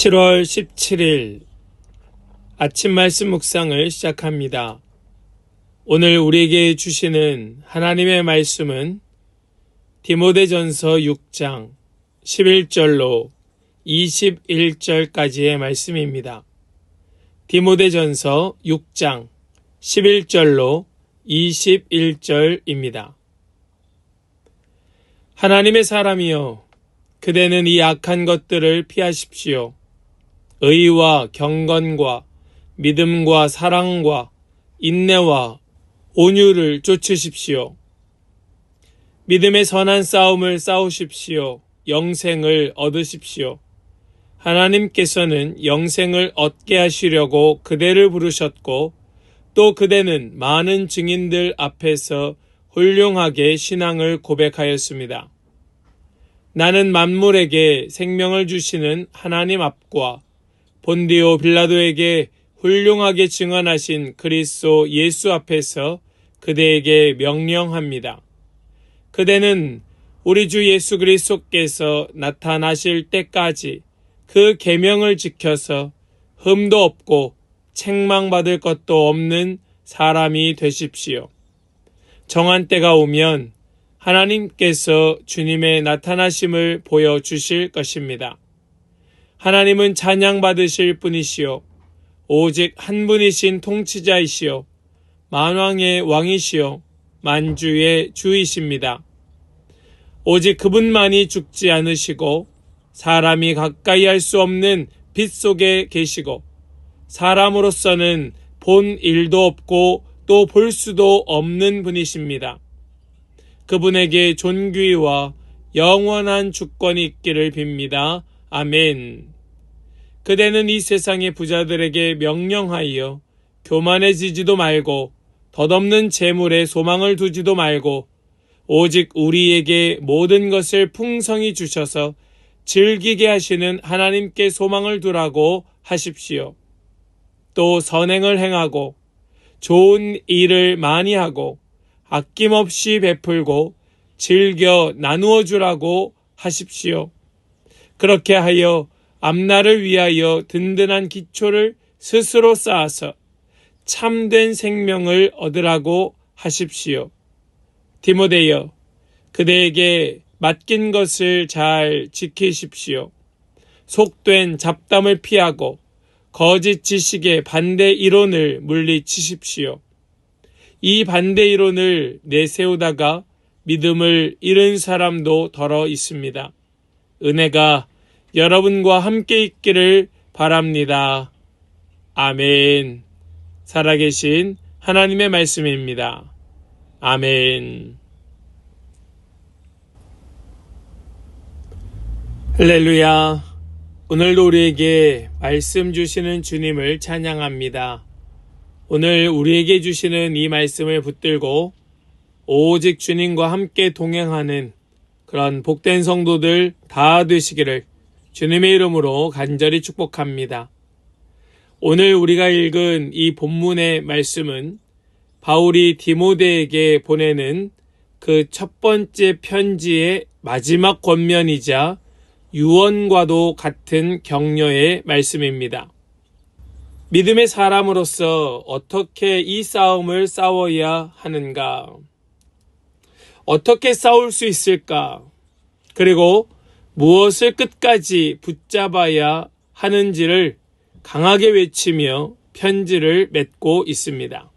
7월 17일 아침 말씀 묵상을 시작합니다. 오늘 우리에게 주시는 하나님의 말씀은 디모데전서 6장 11절로 21절까지의 말씀입니다. 디모데전서 6장 11절로 21절입니다. 하나님의 사람이여, 그대는 이 악한 것들을 피하십시오. 의와 경건과 믿음과 사랑과 인내와 온유를 쫓으십시오. 믿음의 선한 싸움을 싸우십시오. 영생을 얻으십시오. 하나님께서는 영생을 얻게 하시려고 그대를 부르셨고, 또 그대는 많은 증인들 앞에서 훌륭하게 신앙을 고백하였습니다. 나는 만물에게 생명을 주시는 하나님 앞과 본디오 빌라도에게 훌륭하게 증언하신 그리스도 예수 앞에서 그대에게 명령합니다. 그대는 우리 주 예수 그리스도께서 나타나실 때까지 그 계명을 지켜서 흠도 없고 책망받을 것도 없는 사람이 되십시오. 정한 때가 오면 하나님께서 주님의 나타나심을 보여주실 것입니다. 하나님은 찬양받으실 분이시요, 오직 한 분이신 통치자이시요, 만왕의 왕이시요, 만주의 주이십니다. 오직 그분만이 죽지 않으시고 사람이 가까이 할 수 없는 빛 속에 계시고 사람으로서는 본 일도 없고 또 볼 수도 없는 분이십니다. 그분에게 존귀와 영원한 주권이 있기를 빕니다. 아멘. 그대는 이 세상의 부자들에게 명령하여 교만해지지도 말고 덧없는 재물에 소망을 두지도 말고 오직 우리에게 모든 것을 풍성히 주셔서 즐기게 하시는 하나님께 소망을 두라고 하십시오. 또 선행을 행하고 좋은 일을 많이 하고 아낌없이 베풀고 즐겨 나누어 주라고 하십시오. 그렇게 하여 앞날을 위하여 든든한 기초를 스스로 쌓아서 참된 생명을 얻으라고 하십시오. 디모데여, 그대에게 맡긴 것을 잘 지키십시오. 속된 잡담을 피하고 거짓 지식의 반대 이론을 물리치십시오. 이 반대 이론을 내세우다가 믿음을 잃은 사람도 더러 있습니다. 은혜가 여러분과 함께 있기를 바랍니다. 아멘. 살아계신 하나님의 말씀입니다. 아멘. 할렐루야. 오늘도 우리에게 말씀 주시는 주님을 찬양합니다. 오늘 우리에게 주시는 이 말씀을 붙들고 오직 주님과 함께 동행하는 그런 복된 성도들 다 되시기를 주님의 이름으로 간절히 축복합니다. 오늘 우리가 읽은 이 본문의 말씀은 바울이 디모데에게 보내는 그 첫 번째 편지의 마지막 권면이자 유언과도 같은 격려의 말씀입니다. 믿음의 사람으로서 어떻게 이 싸움을 싸워야 하는가? 어떻게 싸울 수 있을까? 그리고 무엇을 끝까지 붙잡아야 하는지를 강하게 외치며 편지를 맺고 있습니다.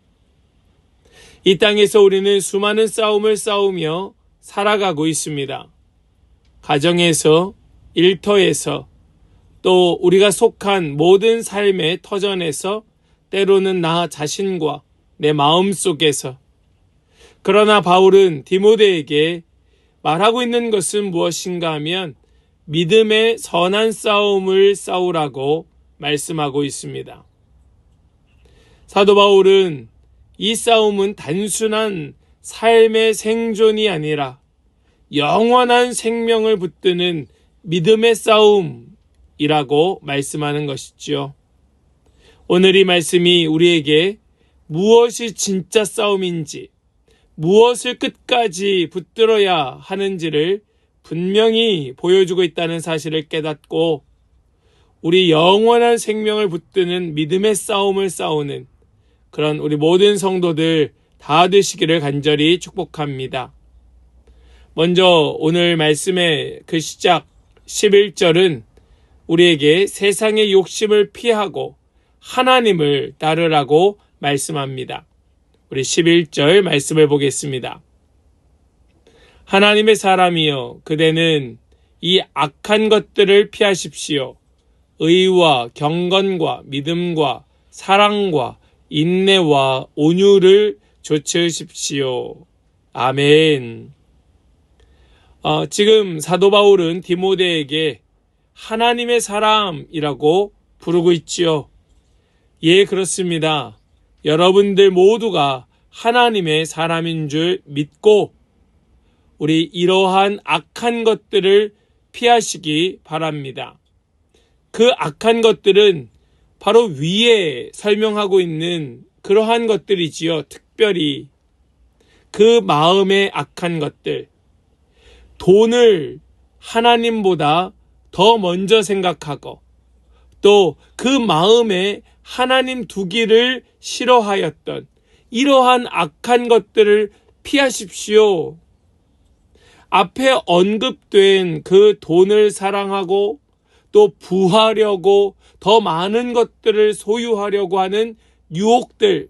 이 땅에서 우리는 수많은 싸움을 싸우며 살아가고 있습니다. 가정에서, 일터에서, 또 우리가 속한 모든 삶의 터전에서, 때로는 나 자신과 내 마음 속에서. 그러나 바울은 디모데에게 말하고 있는 것은 무엇인가 하면 믿음의 선한 싸움을 싸우라고 말씀하고 있습니다. 사도 바울은 이 싸움은 단순한 삶의 생존이 아니라 영원한 생명을 붙드는 믿음의 싸움이라고 말씀하는 것이죠. 오늘 이 말씀이 우리에게 무엇이 진짜 싸움인지, 무엇을 끝까지 붙들어야 하는지를 분명히 보여주고 있다는 사실을 깨닫고 우리 영원한 생명을 붙드는 믿음의 싸움을 싸우는 그런 우리 모든 성도들 다 되시기를 간절히 축복합니다. 먼저 오늘 말씀의 그 시작 11절은 우리에게 세상의 욕심을 피하고 하나님을 따르라고 말씀합니다. 우리 11절 말씀을 보겠습니다. 하나님의 사람이여 그대는 이 악한 것들을 피하십시오. 의와 경건과 믿음과 사랑과 인내와 온유를 좇으십시오. 아멘. 지금 사도 바울은 디모데에게 하나님의 사람이라고 부르고 있지요. 예, 그렇습니다. 여러분들 모두가 하나님의 사람인 줄 믿고 우리 이러한 악한 것들을 피하시기 바랍니다. 그 악한 것들은 바로 위에 설명하고 있는 그러한 것들이지요. 특별히 그 마음의 악한 것들, 돈을 하나님보다 더 먼저 생각하고 또 그 마음에 하나님 두기를 싫어하였던 이러한 악한 것들을 피하십시오. 앞에 언급된 그 돈을 사랑하고 또 부하려고 더 많은 것들을 소유하려고 하는 유혹들,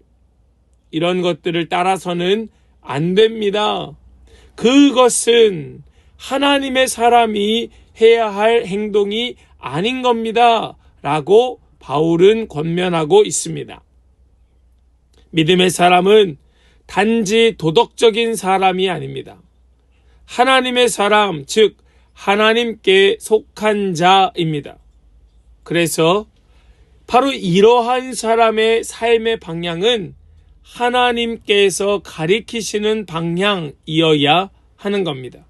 이런 것들을 따라서는 안 됩니다. 그것은 하나님의 사람이 해야 할 행동이 아닌 겁니다. 라고 바울은 권면하고 있습니다. 믿음의 사람은 단지 도덕적인 사람이 아닙니다. 하나님의 사람, 즉 하나님께 속한 자입니다. 그래서 바로 이러한 사람의 삶의 방향은 하나님께서 가리키시는 방향이어야 하는 겁니다.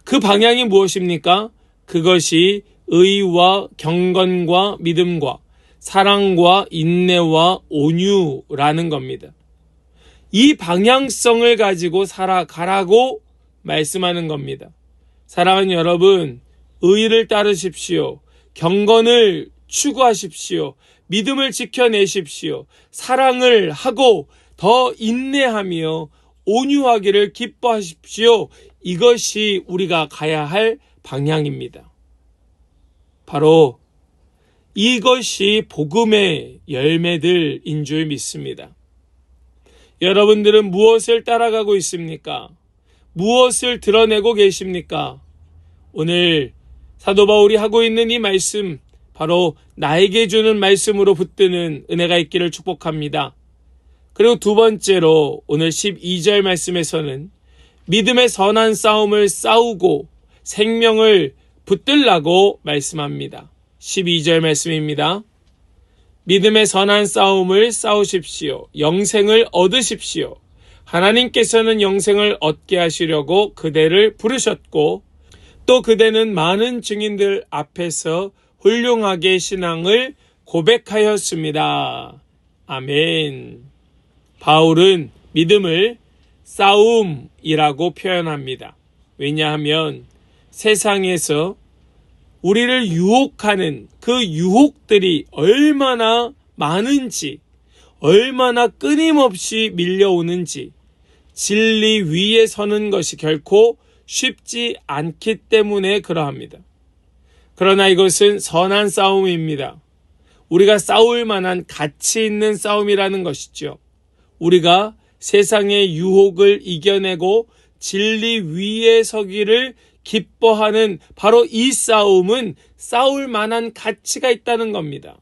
그 방향이 무엇입니까? 그것이 의와 경건과 믿음과 사랑과 인내와 온유라는 겁니다. 이 방향성을 가지고 살아가라고 말씀하는 겁니다. 사랑하는 여러분, 의를 따르십시오. 경건을 추구하십시오. 믿음을 지켜내십시오. 사랑을 하고 더 인내하며 온유하기를 기뻐하십시오. 이것이 우리가 가야 할 방향입니다. 바로 이것이 복음의 열매들인 줄 믿습니다. 여러분들은 무엇을 따라가고 있습니까? 무엇을 드러내고 계십니까? 오늘 사도 바울이 하고 있는 이 말씀, 바로 나에게 주는 말씀으로 붙드는 은혜가 있기를 축복합니다. 그리고 두 번째로 오늘 12절 말씀에서는 믿음의 선한 싸움을 싸우고 생명을 붙들라고 말씀합니다. 12절 말씀입니다. 믿음의 선한 싸움을 싸우십시오. 영생을 얻으십시오. 하나님께서는 영생을 얻게 하시려고 그대를 부르셨고 또 그대는 많은 증인들 앞에서 훌륭하게 신앙을 고백하였습니다. 아멘. 바울은 믿음을 싸움이라고 표현합니다. 왜냐하면 세상에서 우리를 유혹하는 그 유혹들이 얼마나 많은지, 얼마나 끊임없이 밀려오는지, 진리 위에 서는 것이 결코 쉽지 않기 때문에 그러합니다. 그러나 이것은 선한 싸움입니다. 우리가 싸울 만한 가치 있는 싸움이라는 것이죠. 우리가 세상의 유혹을 이겨내고 진리 위에 서기를 기뻐하는 바로 이 싸움은 싸울 만한 가치가 있다는 겁니다.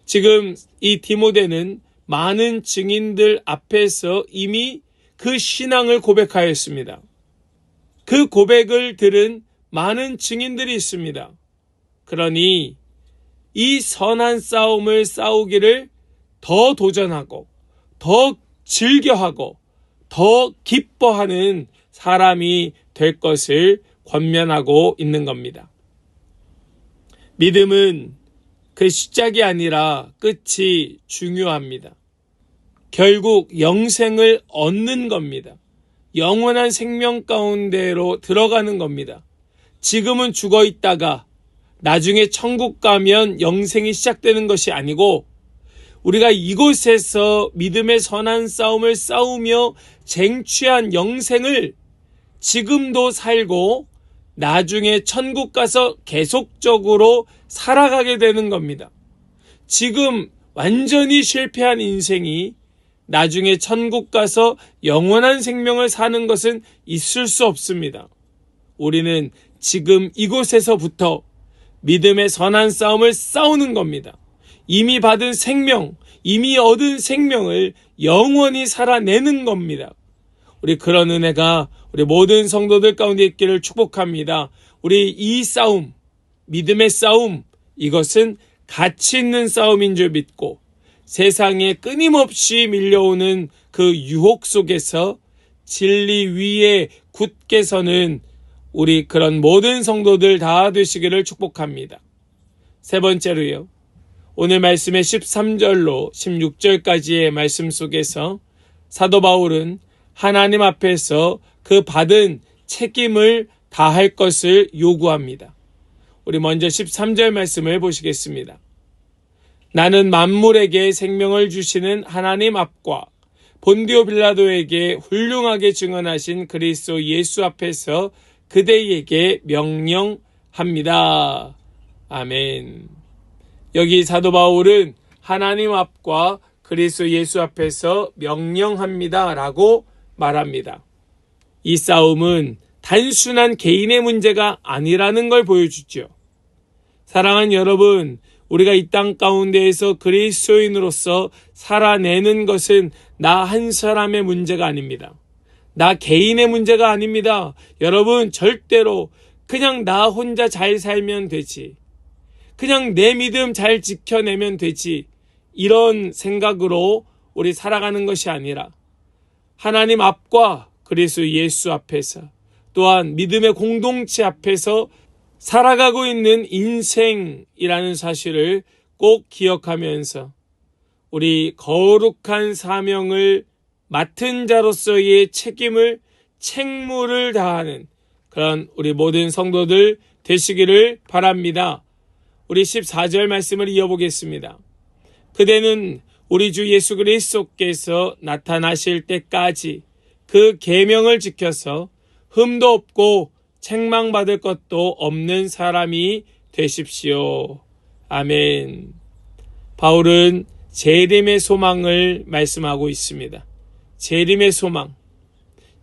지금 이 디모데는 많은 증인들 앞에서 이미 그 신앙을 고백하였습니다. 그 고백을 들은 많은 증인들이 있습니다. 그러니 이 선한 싸움을 싸우기를 더 도전하고 더 즐겨하고 더 기뻐하는 사람이 될 것을 권면하고 있는 겁니다. 믿음은 그 시작이 아니라 끝이 중요합니다. 결국 영생을 얻는 겁니다. 영원한 생명 가운데로 들어가는 겁니다. 지금은 죽어 있다가 나중에 천국 가면 영생이 시작되는 것이 아니고 우리가 이곳에서 믿음의 선한 싸움을 싸우며 쟁취한 영생을 지금도 살고 나중에 천국 가서 계속적으로 살아가게 되는 겁니다. 지금 완전히 실패한 인생이 나중에 천국 가서 영원한 생명을 사는 것은 있을 수 없습니다. 우리는 지금 이곳에서부터 믿음의 선한 싸움을 싸우는 겁니다. 이미 받은 생명, 이미 얻은 생명을 영원히 살아내는 겁니다. 우리 그런 은혜가 우리 모든 성도들 가운데 있기를 축복합니다. 우리 이 싸움, 믿음의 싸움, 이것은 가치 있는 싸움인 줄 믿고 세상에 끊임없이 밀려오는 그 유혹 속에서 진리 위에 굳게 서는 우리 그런 모든 성도들 다 되시기를 축복합니다. 세 번째로요. 오늘 말씀의 13절로 16절까지의 말씀 속에서 사도 바울은 하나님 앞에서 그 받은 책임을 다할 것을 요구합니다. 우리 먼저 13절 말씀을 보시겠습니다. 나는 만물에게 생명을 주시는 하나님 앞과 본디오 빌라도에게 훌륭하게 증언하신 그리스도 예수 앞에서 그대에게 명령합니다. 아멘. 여기 사도 바울은 하나님 앞과 그리스도 예수 앞에서 명령합니다 라고 말합니다. 이 싸움은 단순한 개인의 문제가 아니라는 걸 보여주죠. 사랑하는 여러분, 우리가 이 땅 가운데에서 그리스도인으로서 살아내는 것은 나 한 사람의 문제가 아닙니다. 나 개인의 문제가 아닙니다. 여러분, 절대로 그냥 나 혼자 잘 살면 되지, 그냥 내 믿음 잘 지켜내면 되지, 이런 생각으로 우리 살아가는 것이 아니라 하나님 앞과 그리스도 예수 앞에서 또한 믿음의 공동체 앞에서 살아가고 있는 인생이라는 사실을 꼭 기억하면서 우리 거룩한 사명을 맡은 자로서의 책임을, 책무를 다하는 그런 우리 모든 성도들 되시기를 바랍니다. 우리 14절 말씀을 이어보겠습니다. 그대는 우리 주 예수 그리스도께서 나타나실 때까지 그 계명을 지켜서 흠도 없고 책망받을 것도 없는 사람이 되십시오. 아멘. 바울은 재림의 소망을 말씀하고 있습니다. 재림의 소망.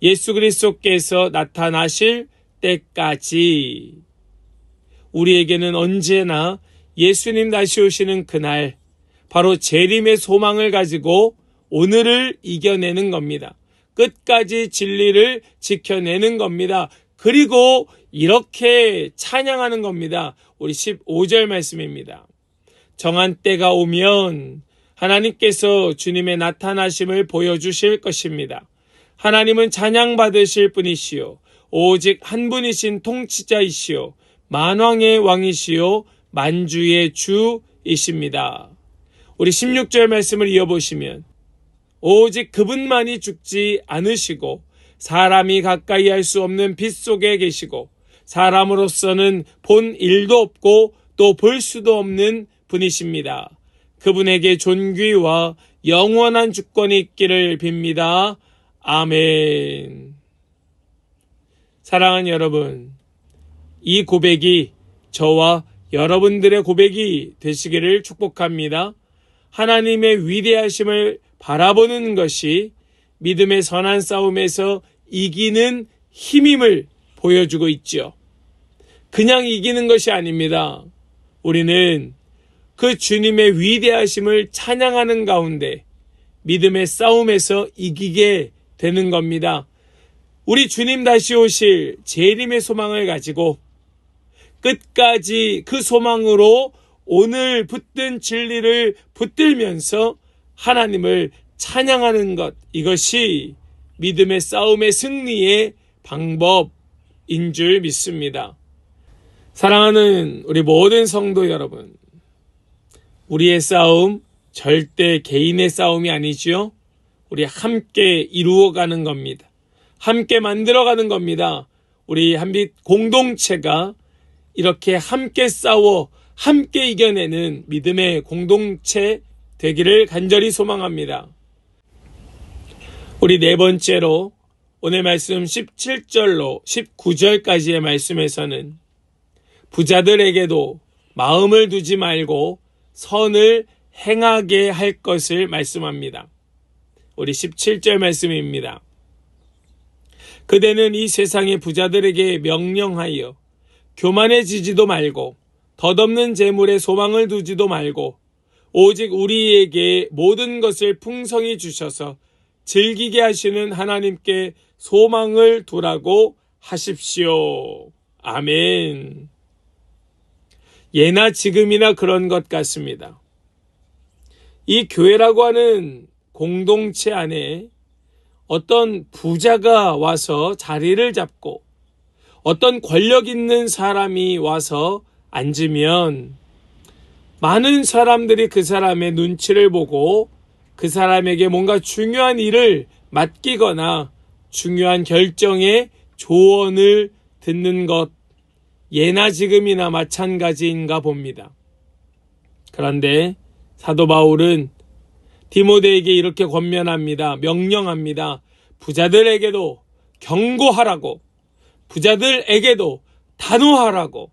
예수 그리스도께서 나타나실 때까지. 우리에게는 언제나 예수님 다시 오시는 그날, 바로 재림의 소망을 가지고 오늘을 이겨내는 겁니다. 끝까지 진리를 지켜내는 겁니다. 그리고 이렇게 찬양하는 겁니다. 우리 15절 말씀입니다. 정한 때가 오면 하나님께서 주님의 나타나심을 보여주실 것입니다. 하나님은 찬양받으실 분이시요 오직 한 분이신 통치자이시요 만왕의 왕이시요 만주의 주이십니다. 우리 16절 말씀을 이어보시면 오직 그분만이 죽지 않으시고 사람이 가까이 할 수 없는 빛 속에 계시고 사람으로서는 본 일도 없고 또 볼 수도 없는 분이십니다. 그분에게 존귀와 영원한 주권이 있기를 빕니다. 아멘. 사랑하는 여러분, 이 고백이 저와 여러분들의 고백이 되시기를 축복합니다. 하나님의 위대하심을 바라보는 것이 믿음의 선한 싸움에서 이기는 힘임을 보여주고 있죠. 그냥 이기는 것이 아닙니다. 우리는 그 주님의 위대하심을 찬양하는 가운데 믿음의 싸움에서 이기게 되는 겁니다. 우리 주님 다시 오실 재림의 소망을 가지고 끝까지 그 소망으로 오늘 붙든 진리를 붙들면서 하나님을 찬양하는 것, 이것이 믿음의 싸움의 승리의 방법인 줄 믿습니다. 사랑하는 우리 모든 성도 여러분, 우리의 싸움 절대 개인의 싸움이 아니죠. 우리 함께 이루어가는 겁니다. 함께 만들어가는 겁니다. 우리 한빛 공동체가 이렇게 함께 싸워 함께 이겨내는 믿음의 공동체 되기를 간절히 소망합니다. 우리 네 번째로 오늘 말씀 17절로 19절까지의 말씀에서는 부자들에게도 마음을 두지 말고 선을 행하게 할 것을 말씀합니다. 우리 17절 말씀입니다. 그대는 이 세상의 부자들에게 명령하여 교만해지지도 말고 덧없는 재물에 소망을 두지도 말고 오직 우리에게 모든 것을 풍성히 주셔서 즐기게 하시는 하나님께 소망을 두라고 하십시오. 아멘. 예나 지금이나 그런 것 같습니다. 이 교회라고 하는 공동체 안에 어떤 부자가 와서 자리를 잡고 어떤 권력 있는 사람이 와서 앉으면 많은 사람들이 그 사람의 눈치를 보고 그 사람에게 뭔가 중요한 일을 맡기거나 중요한 결정에 조언을 듣는 것, 예나 지금이나 마찬가지인가 봅니다. 그런데 사도 바울은 디모데에게 이렇게 권면합니다. 명령합니다. 부자들에게도 경고하라고, 부자들에게도 단호하라고.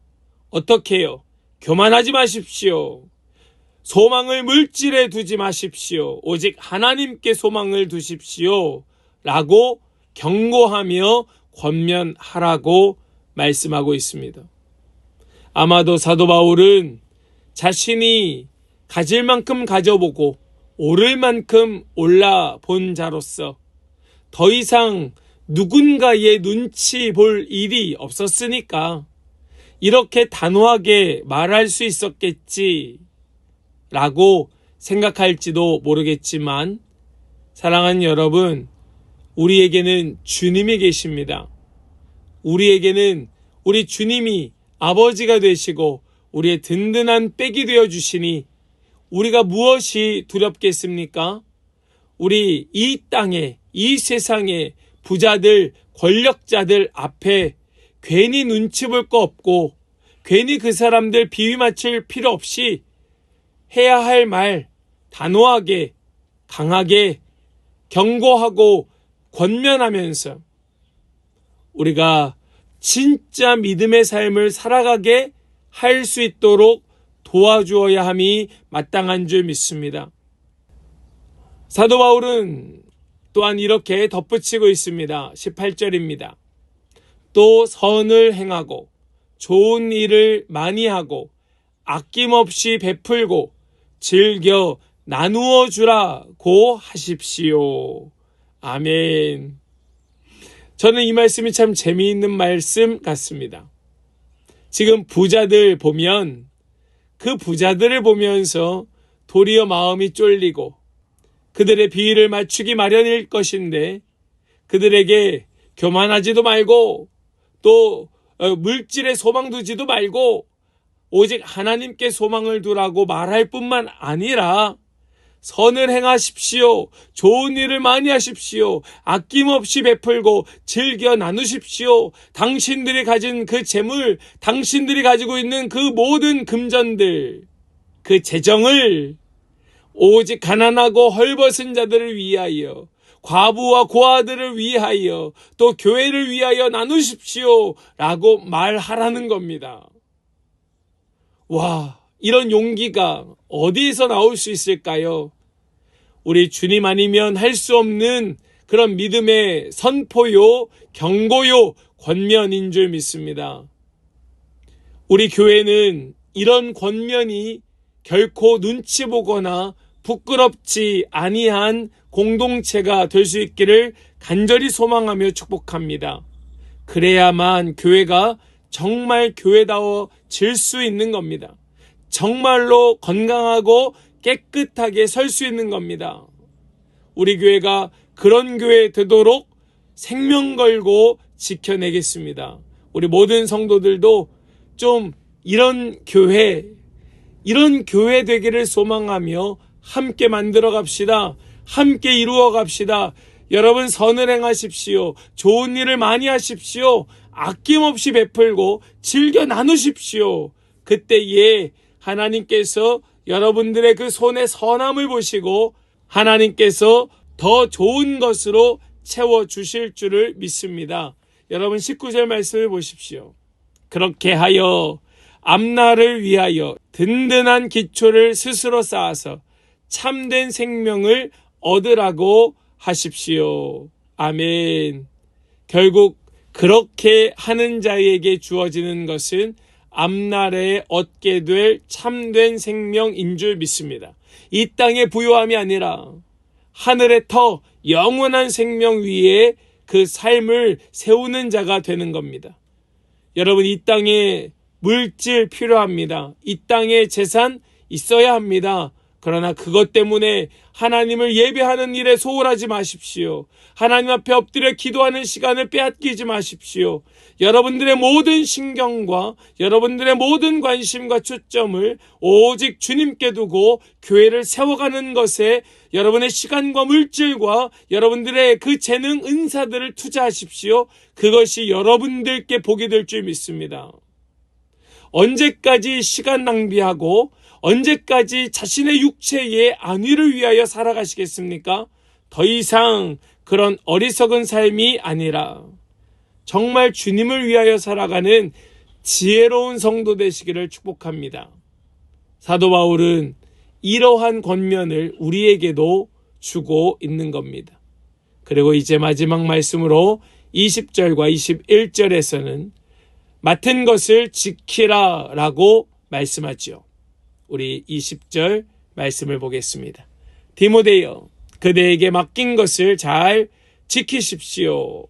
어떻게 해요? 교만하지 마십시오. 소망을 물질에 두지 마십시오. 오직 하나님께 소망을 두십시오. 라고 경고하며 권면하라고 말씀하고 있습니다. 아마도 사도 바울은 자신이 가질 만큼 가져보고 오를 만큼 올라본 자로서 더 이상 누군가의 눈치 볼 일이 없었으니까 이렇게 단호하게 말할 수 있었겠지 라고 생각할지도 모르겠지만, 사랑하는 여러분, 우리에게는 주님이 계십니다. 우리에게는 우리 주님이 아버지가 되시고 우리의 든든한 백이 되어주시니 우리가 무엇이 두렵겠습니까? 우리 이 땅에, 이 세상에 부자들, 권력자들 앞에 괜히 눈치 볼 거 없고 괜히 그 사람들 비위 맞출 필요 없이 해야 할 말 단호하게, 강하게 경고하고 권면하면서 우리가 진짜 믿음의 삶을 살아가게 할 수 있도록 도와주어야 함이 마땅한 줄 믿습니다. 사도 바울은 또한 이렇게 덧붙이고 있습니다. 18절입니다. 또 선을 행하고 좋은 일을 많이 하고 아낌없이 베풀고 즐겨 나누어 주라고 하십시오. 아멘. 저는 이 말씀이 참 재미있는 말씀 같습니다. 지금 부자들 보면 그 부자들을 보면서 도리어 마음이 쫄리고 그들의 비위를 맞추기 마련일 것인데 그들에게 교만하지도 말고 또 물질에 소망 두지도 말고 오직 하나님께 소망을 두라고 말할 뿐만 아니라 선을 행하십시오. 좋은 일을 많이 하십시오. 아낌없이 베풀고 즐겨 나누십시오. 당신들이 가진 그 재물, 당신들이 가지고 있는 그 모든 금전들, 그 재정을 오직 가난하고 헐벗은 자들을 위하여, 과부와 고아들을 위하여, 또 교회를 위하여 나누십시오. 라고 말하라는 겁니다. 와, 이런 용기가 어디에서 나올 수 있을까요? 우리 주님 아니면 할 수 없는 그런 믿음의 선포요, 경고요, 권면인 줄 믿습니다. 우리 교회는 이런 권면이 결코 눈치 보거나 부끄럽지 아니한 공동체가 될 수 있기를 간절히 소망하며 축복합니다. 그래야만 교회가 정말 교회다워질 수 있는 겁니다. 정말로 건강하고 깨끗하게 설 수 있는 겁니다. 우리 교회가 그런 교회 되도록 생명 걸고 지켜내겠습니다. 우리 모든 성도들도 좀 이런 교회 되기를 소망하며 함께 만들어 갑시다. 함께 이루어 갑시다. 여러분 선을 행하십시오. 좋은 일을 많이 하십시오. 아낌없이 베풀고 즐겨 나누십시오. 그때에 하나님께서 여러분들의 그 손의 선함을 보시고 하나님께서 더 좋은 것으로 채워주실 줄을 믿습니다. 여러분 19절 말씀을 보십시오. 그렇게 하여 앞날을 위하여 든든한 기초를 스스로 쌓아서 참된 생명을 얻으라고 하십시오. 아멘. 결국 그렇게 하는 자에게 주어지는 것은 앞날에 얻게 될 참된 생명인 줄 믿습니다. 이 땅의 부요함이 아니라 하늘의 터 영원한 생명 위에 그 삶을 세우는 자가 되는 겁니다. 여러분, 이 땅에 물질 필요합니다. 이 땅에 재산 있어야 합니다. 그러나 그것 때문에 하나님을 예배하는 일에 소홀하지 마십시오. 하나님 앞에 엎드려 기도하는 시간을 빼앗기지 마십시오. 여러분들의 모든 신경과 여러분들의 모든 관심과 초점을 오직 주님께 두고 교회를 세워가는 것에 여러분의 시간과 물질과 여러분들의 그 재능, 은사들을 투자하십시오. 그것이 여러분들께 복이 될 줄 믿습니다. 언제까지 시간 낭비하고 언제까지 자신의 육체의 안위를 위하여 살아가시겠습니까? 더 이상 그런 어리석은 삶이 아니라 정말 주님을 위하여 살아가는 지혜로운 성도 되시기를 축복합니다. 사도 바울은 이러한 권면을 우리에게도 주고 있는 겁니다. 그리고 이제 마지막 말씀으로 20절과 21절에서는 맡은 것을 지키라 라고 말씀하죠. 우리 20절 말씀을 보겠습니다. 디모데여, 그대에게 맡긴 것을 잘 지키십시오.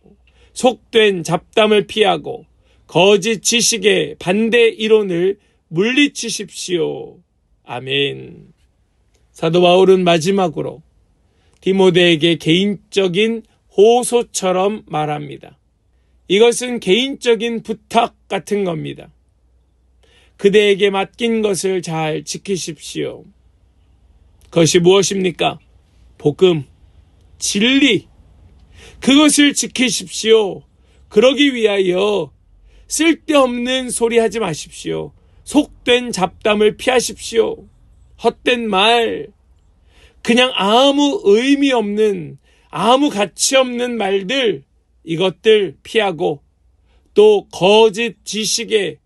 속된 잡담을 피하고 거짓 지식의 반대 이론을 물리치십시오. 아멘. 사도 바울은 마지막으로 디모데에게 개인적인 호소처럼 말합니다. 이것은 개인적인 부탁 같은 겁니다. 그대에게 맡긴 것을 잘 지키십시오. 그것이 무엇입니까? 복음, 진리, 그것을 지키십시오. 그러기 위하여 쓸데없는 소리 하지 마십시오. 속된 잡담을 피하십시오. 헛된 말, 그냥 아무 의미 없는, 아무 가치 없는 말들, 이것들 피하고 또 거짓 지식에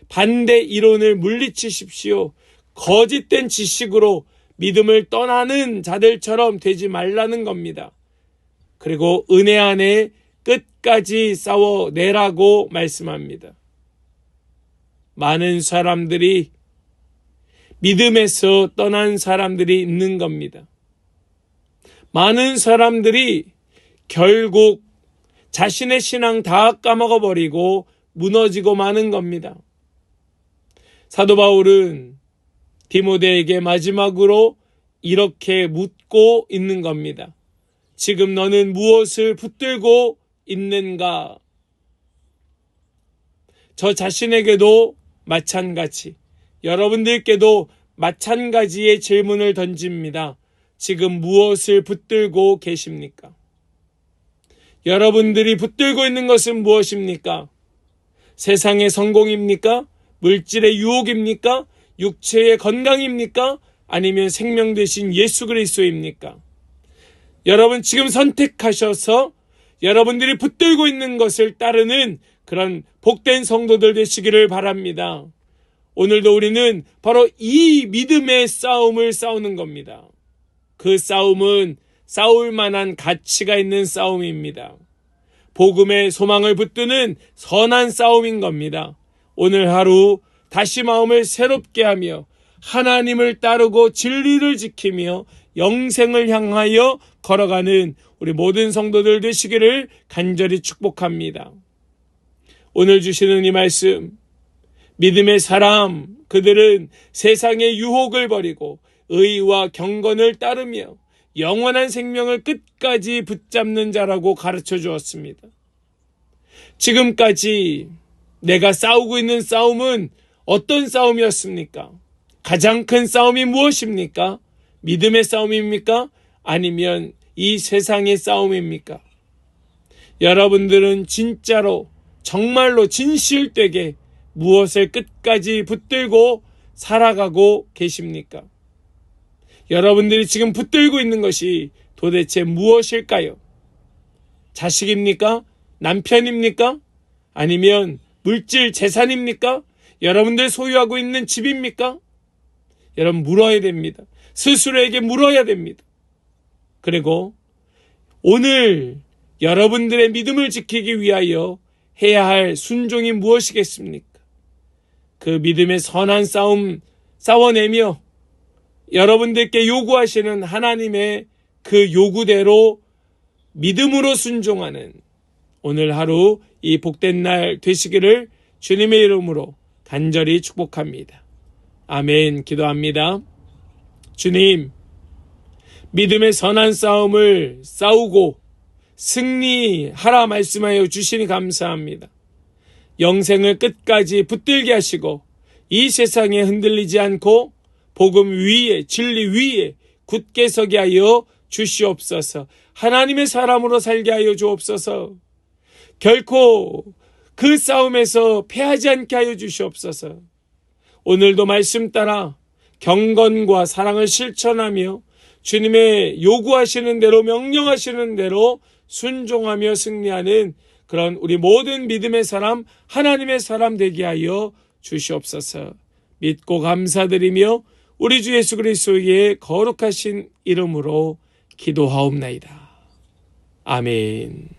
반대 이론을 물리치십시오. 거짓된 지식으로 믿음을 떠나는 자들처럼 되지 말라는 겁니다. 그리고 은혜 안에 끝까지 싸워내라고 말씀합니다. 많은 사람들이 믿음에서 떠난 사람들이 있는 겁니다. 많은 사람들이 결국 자신의 신앙 다 까먹어버리고 무너지고 마는 겁니다. 사도 바울은 디모데에게 마지막으로 이렇게 묻고 있는 겁니다. 지금 너는 무엇을 붙들고 있는가? 저 자신에게도 마찬가지, 여러분들께도 마찬가지의 질문을 던집니다. 지금 무엇을 붙들고 계십니까? 여러분들이 붙들고 있는 것은 무엇입니까? 세상의 성공입니까? 물질의 유혹입니까? 육체의 건강입니까? 아니면 생명 되신 예수 그리스도입니까? 여러분 지금 선택하셔서 여러분들이 붙들고 있는 것을 따르는 그런 복된 성도들 되시기를 바랍니다. 오늘도 우리는 바로 이 믿음의 싸움을 싸우는 겁니다. 그 싸움은 싸울 만한 가치가 있는 싸움입니다. 복음의 소망을 붙드는 선한 싸움인 겁니다. 오늘 하루 다시 마음을 새롭게 하며 하나님을 따르고 진리를 지키며 영생을 향하여 걸어가는 우리 모든 성도들 되시기를 간절히 축복합니다. 오늘 주시는 이 말씀, 믿음의 사람, 그들은 세상의 유혹을 버리고 의와 경건을 따르며 영원한 생명을 끝까지 붙잡는 자라고 가르쳐 주었습니다. 지금까지 내가 싸우고 있는 싸움은 어떤 싸움이었습니까? 가장 큰 싸움이 무엇입니까? 믿음의 싸움입니까? 아니면 이 세상의 싸움입니까? 여러분들은 진짜로 정말로 진실되게 무엇을 끝까지 붙들고 살아가고 계십니까? 여러분들이 지금 붙들고 있는 것이 도대체 무엇일까요? 자식입니까? 남편입니까? 아니면 물질 재산입니까? 여러분들 소유하고 있는 집입니까? 여러분 물어야 됩니다. 스스로에게 물어야 됩니다. 그리고 오늘 여러분들의 믿음을 지키기 위하여 해야 할 순종이 무엇이겠습니까? 그 믿음의 선한 싸움 싸워내며 여러분들께 요구하시는 하나님의 그 요구대로 믿음으로 순종하는 오늘 하루 이 복된 날 되시기를 주님의 이름으로 간절히 축복합니다. 아멘. 기도합니다. 주님, 믿음의 선한 싸움을 싸우고 승리하라 말씀하여 주시니 감사합니다. 영생을 끝까지 붙들게 하시고 이 세상에 흔들리지 않고 복음 위에 진리 위에 굳게 서게 하여 주시옵소서. 하나님의 사람으로 살게 하여 주옵소서. 결코 그 싸움에서 패하지 않게 하여 주시옵소서. 오늘도 말씀 따라 경건과 사랑을 실천하며 주님의 요구하시는 대로 명령하시는 대로 순종하며 승리하는 그런 우리 모든 믿음의 사람, 하나님의 사람 되게 하여 주시옵소서. 믿고 감사드리며 우리 주 예수 그리스도의 거룩하신 이름으로 기도하옵나이다. 아멘.